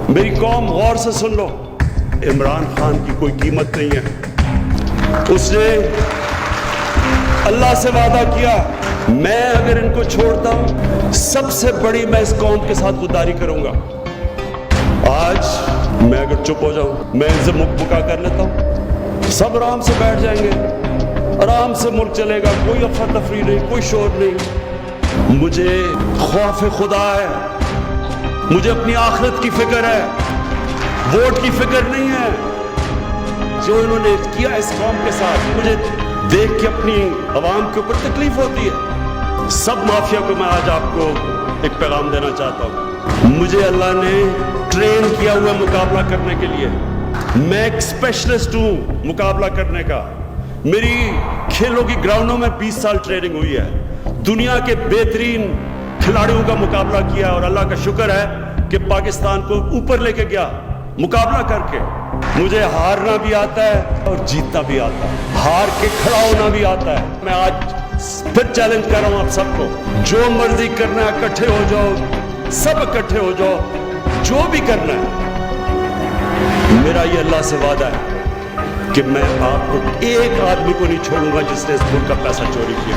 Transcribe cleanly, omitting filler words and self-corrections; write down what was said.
میری قوم غور سے سن لو، عمران خان کی کوئی قیمت نہیں ہے. اس نے اللہ سے وعدہ کیا، میں اگر ان کو چھوڑتا ہوں سب سے بڑی میں اس قوم کے ساتھ غداری کروں گا. آج میں اگر چپ ہو جاؤں، میں ان سے مکا کر لیتا ہوں، سب آرام سے بیٹھ جائیں گے، آرام سے ملک چلے گا، کوئی افراتفری نہیں، کوئی شور نہیں. مجھے خوف خدا ہے، مجھے اپنی آخرت کی فکر ہے، ووٹ کی فکر نہیں ہے. جو انہوں نے کیا اس قوم کے ساتھ، مجھے دیکھ کے اپنی عوام کے اوپر تکلیف ہوتی ہے. سب مافیا کو میں آج آپ کو ایک پیغام دینا چاہتا ہوں. مجھے اللہ نے ٹرین کیا ہوا مقابلہ کرنے کے لیے. میں ایک اسپیشلسٹ ہوں مقابلہ کرنے کا. میری کھیلوں کی گراؤنڈوں میں 20 سال ٹریننگ ہوئی ہے. دنیا کے بہترین کھلاڑیوں کا مقابلہ کیا، اور اللہ کا شکر ہے کہ پاکستان کو اوپر لے کے گیا مقابلہ کر کے. مجھے ہارنا بھی آتا ہے اور جیتنا بھی آتا ہے، ہار کے کھڑا ہونا بھی آتا ہے. میں آج پھر چیلنج کر رہا ہوں آپ سب کو، جو مرضی کرنا ہے اکٹھے ہو جاؤ، سب اکٹھے ہو جاؤ، جو بھی کرنا ہے. میرا یہ اللہ سے وعدہ ہے کہ میں آپ کو ایک آدمی کو نہیں چھوڑوں گا جس نے اس ملک کا پیسہ چوری کیا.